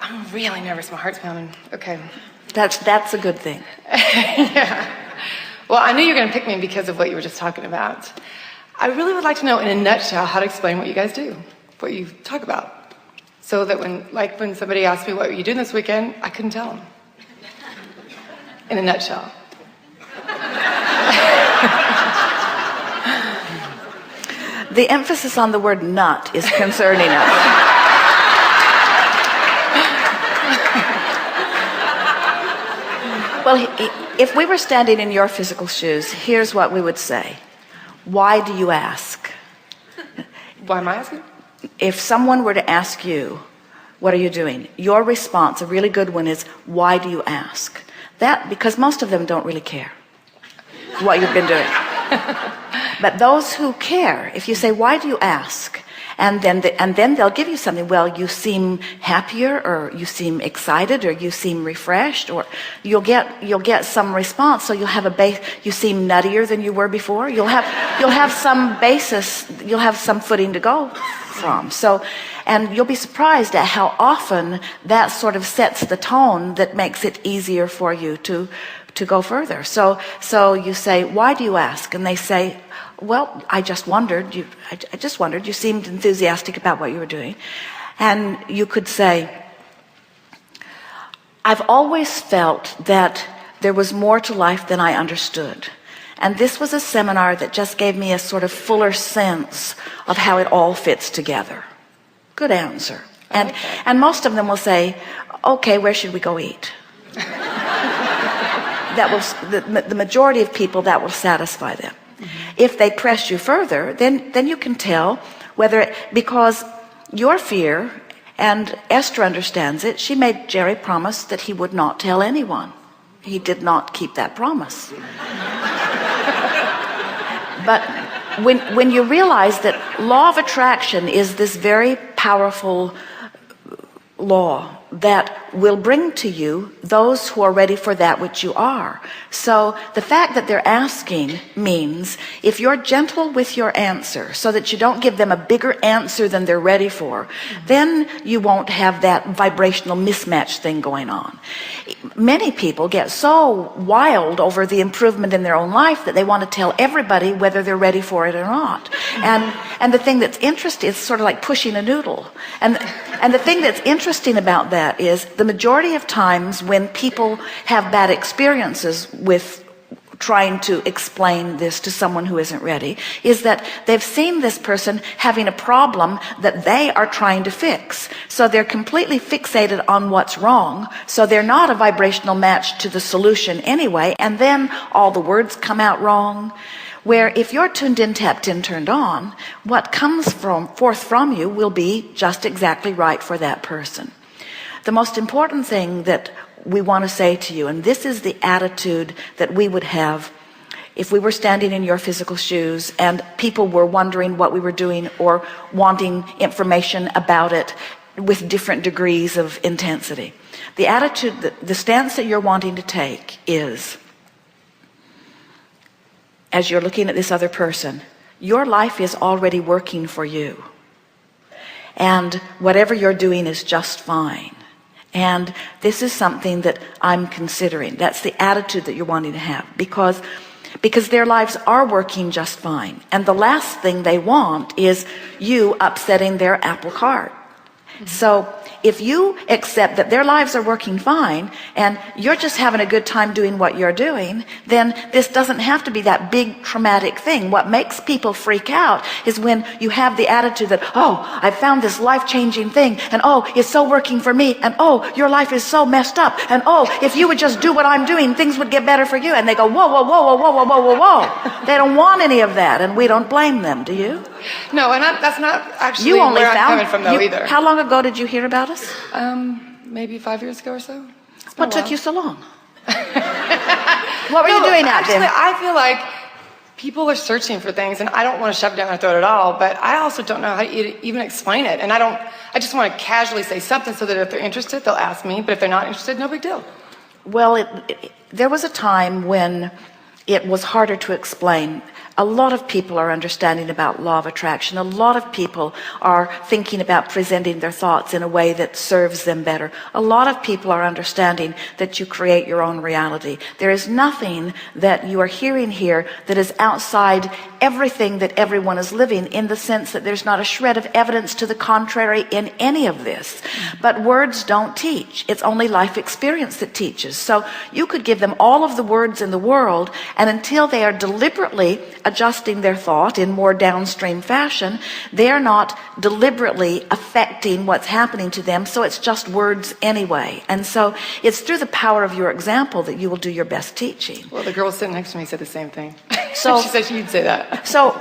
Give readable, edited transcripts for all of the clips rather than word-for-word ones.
I'm really nervous. My heart's pounding. Okay. That's a good thing. Yeah. Well, I knew you were going to pick me because of what you were just talking about. I really would like to know in a nutshell how to explain what you guys do, what you talk about. So that when somebody asked me what were you doing this weekend, I couldn't tell them. In a nutshell. The emphasis on the word nut is concerning us. Well, if we were standing in your physical shoes, here's what we would say. Why do you ask? Why am I asking? If someone were to ask you, what are you doing? Your response, a really good one, is, why do you ask? That, because most of them don't really care what you've been doing. But those who care, if you say, why do you ask? And then they'll give you something. Well, you seem happier, or you seem excited, or you seem refreshed, or you'll get some response. So you'll have a base. You seem nuttier than you were before. You'll have some basis. You'll have some footing to go from. So, and you'll be surprised at how often that sort of sets the tone that makes it easier for you to go further. So you say, why do you ask? And they say, well, I just wondered. You seemed enthusiastic about what you were doing. And you could say, I've always felt that there was more to life than I understood. And this was a seminar that just gave me a sort of fuller sense of how it all fits together. Good answer. And most of them will say, okay, where should we go eat? That will, the majority of people, that will satisfy them. Mm-hmm. If they press you further, then you can tell whether, because your fear, and Esther understands it, she made Jerry promise that he would not tell anyone. He did not keep that promise. But when you realize that law of attraction is this very powerful law that will bring to you those who are ready for that which you are. So the fact that they're asking means if you're gentle with your answer so that you don't give them a bigger answer than they're ready for, then you won't have that vibrational mismatch thing going on. Many people get so wild over the improvement in their own life that they want to tell everybody whether they're ready for it or not. And the thing that's interesting, it's sort of like pushing a noodle. And the thing that's interesting about that is the majority of times when people have bad experiences with trying to explain this to someone who isn't ready, is that they've seen this person having a problem that they are trying to fix. So they're completely fixated on what's wrong. So they're not a vibrational match to the solution anyway. And then all the words come out wrong. Where if you're tuned in, tapped in, turned on, what comes forth from you will be just exactly right for that person. The most important thing that we want to say to you, and this is the attitude that we would have if we were standing in your physical shoes and people were wondering what we were doing or wanting information about it with different degrees of intensity. The attitude, the stance that you're wanting to take is, as you're looking at this other person, your life is already working for you. And whatever you're doing is just fine. And this is something that I'm considering. That's the attitude that you're wanting to have, because their lives are working just fine. And the last thing they want is you upsetting their apple cart. So if you accept that their lives are working fine and you're just having a good time doing what you're doing, then this doesn't have to be that big traumatic thing. What makes people freak out is when you have the attitude that, oh, I found this life-changing thing, and oh, it's so working for me, and oh, your life is so messed up, and oh, if you would just do what I'm doing, things would get better for you. And they go, whoa, whoa, whoa, whoa, whoa, whoa, whoa, whoa. They don't want any of that, and we don't blame them, do you? No, and that's not actually you only where found, I'm coming from, though, either. How long ago did you hear about us? Maybe 5 years ago or so. What took you so long? What were you doing out there? Actually, I feel like people are searching for things, and I don't want to shove it down their throat at all, but I also don't know how to even explain it. And I just want to casually say something so that if they're interested, they'll ask me. But if they're not interested, no big deal. Well, there was a time when it was harder to explain. A lot of people are understanding about law of attraction. A lot of people are thinking about presenting their thoughts in a way that serves them better. A lot of people are understanding that you create your own reality. There is nothing that you are hearing here that is outside everything that everyone is living, in the sense that there's not a shred of evidence to the contrary in any of this. But words don't teach. It's only life experience that teaches. So you could give them all of the words in the world, and until they are deliberately adjusting their thought in more downstream fashion, they're not deliberately affecting what's happening to them. So it's just words anyway. And so it's through the power of your example that you will do your best teaching. Well, the girl sitting next to me said the same thing. So she said you'd say that. So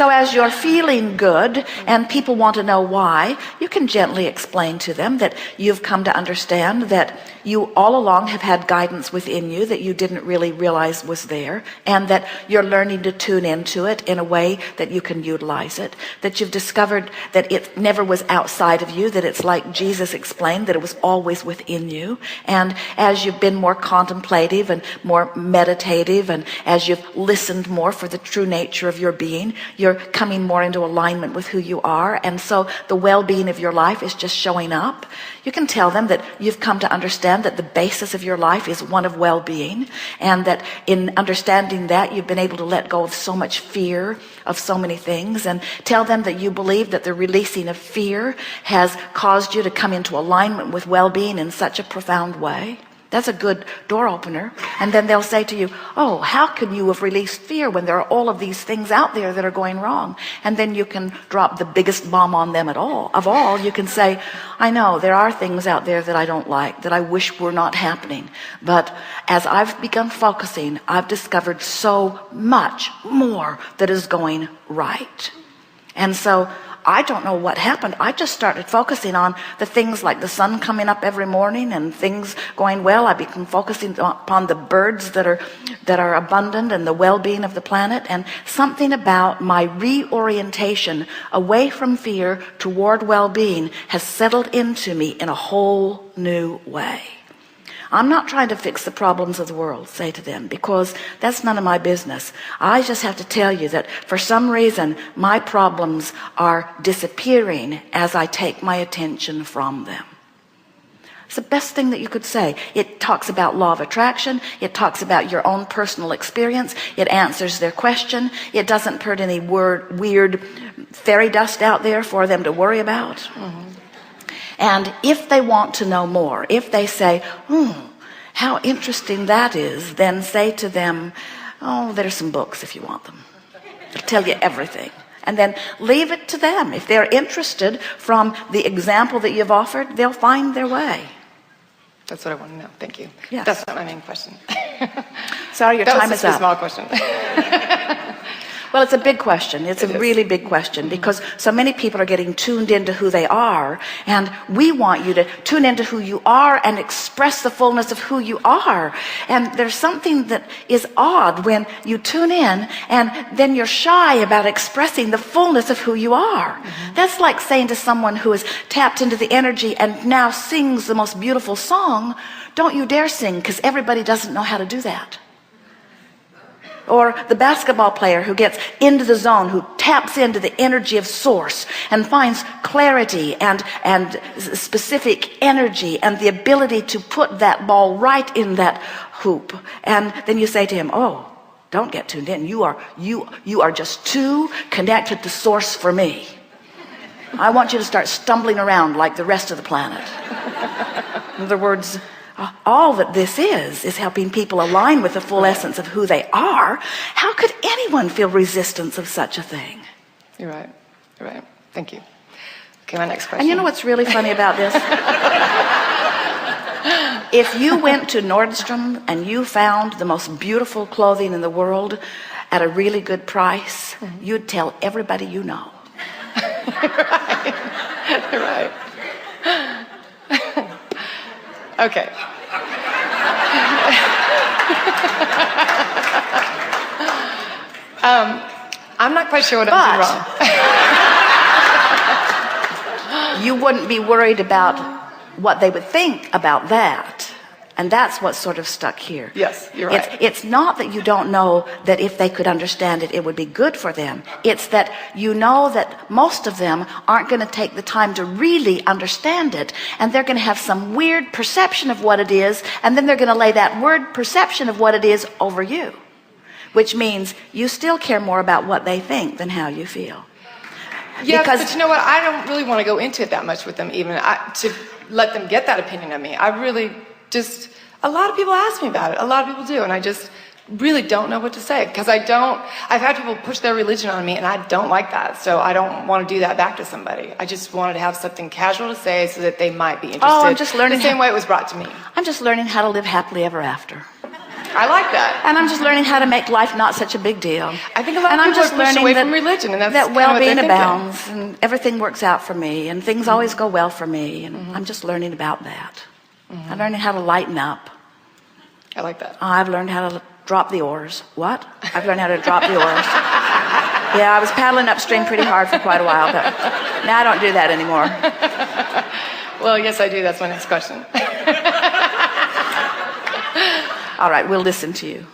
as you're feeling good and people want to know why, you can gently explain to them that you've come to understand that you all along have had guidance within you that you didn't really realize was there, and that you're learning to tune into it in a way that you can utilize it, that you've discovered that it never was outside of you, that it's like Jesus explained, that it was always within you. And as you've been more contemplative and more meditative, and as you've listened more for the true nature of your being, you're coming more into alignment with who you are. And so the well-being of your life is just showing up. You can tell them that you've come to understand that the basis of your life is one of well-being, and that in understanding that you've been able to let go of so much fear of so many things, and tell them that you believe that the releasing of fear has caused you to come into alignment with well-being in such a profound way. That's a good door opener. And then they'll say to you, oh, how can you have released fear when there are all of these things out there that are going wrong? And then you can drop the biggest bomb on them of all. You can say, I know there are things out there that I don't like, that I wish were not happening. But as I've begun focusing, I've discovered so much more that is going right. And so I don't know what happened. I just started focusing on the things like the sun coming up every morning and things going well. I began focusing upon the birds that are abundant and the well-being of the planet, and something about my reorientation away from fear toward well-being has settled into me in a whole new way. I'm not trying to fix the problems of the world, say to them, because that's none of my business. I just have to tell you that for some reason, my problems are disappearing as I take my attention from them. It's the best thing that you could say. It talks about law of attraction. It talks about your own personal experience. It answers their question. It doesn't put any weird fairy dust out there for them to worry about. Mm-hmm. And if they want to know more, if they say, how interesting that is, then say to them, oh, there's some books if you want them. They'll tell you everything. And then leave it to them. If they're interested from the example that you've offered, they'll find their way. That's what I want to know. Thank you. Yes. That's not my main question. Sorry, your time is up. That was just a small question. Well, it's a big question. It's a really big question, because so many people are getting tuned into who they are, and we want you to tune into who you are and express the fullness of who you are. And there's something that is odd when you tune in and then you're shy about expressing the fullness of who you are. Mm-hmm. That's like saying to someone who has tapped into the energy and now sings the most beautiful song, don't you dare sing, because everybody doesn't know how to do that. Or the basketball player who gets into the zone, who taps into the energy of source and finds clarity and specific energy and the ability to put that ball right in that hoop. And then you say to him, oh, don't get tuned in. You are just too connected to source for me. I want you to start stumbling around like the rest of the planet. In other words, all that this is helping people align with the full essence of who they are. How could anyone feel resistance of such a thing? You're right. You're right. Thank you. Okay, my next question. And you know what's really funny about this? If you went to Nordstrom and you found the most beautiful clothing in the world at a really good price, mm-hmm. you'd tell everybody you know. You're right. Okay. I'm not quite sure what I'm doing wrong. You wouldn't be worried about what they would think about that And that's what's sort of stuck here. Yes, you're right. It's not that you don't know that if they could understand it, it would be good for them. It's that you know that most of them aren't going to take the time to really understand it, and they're going to have some weird perception of what it is, and then they're going to lay that word perception of what it is over you, which means you still care more about what they think than how you feel. Yeah, but you know what? I don't really want to go into it that much with them even, to let them get that opinion of me. I really just, a lot of people ask me about it. A lot of people do, and I just really don't know what to say, because I've had people push their religion on me, and I don't like that, so I don't want to do that back to somebody. I just wanted to have something casual to say so that they might be interested. Oh, I'm just learning the same way it was brought to me. I'm just learning how to live happily ever after. I like that. And I'm just learning how to make life not such a big deal. I think a lot of people are pushed away from religion, and that's that kind of what well-being they're abounds, and everything works out for me, and things always go well for me, and I'm just learning about that. I'm learning how to lighten up. I like that. I've learned how to drop the oars. What? I've learned how to drop the oars. Yeah, I was paddling upstream pretty hard for quite a while, but now I don't do that anymore. Well, yes, I do. That's my next question. All right, we'll listen to you.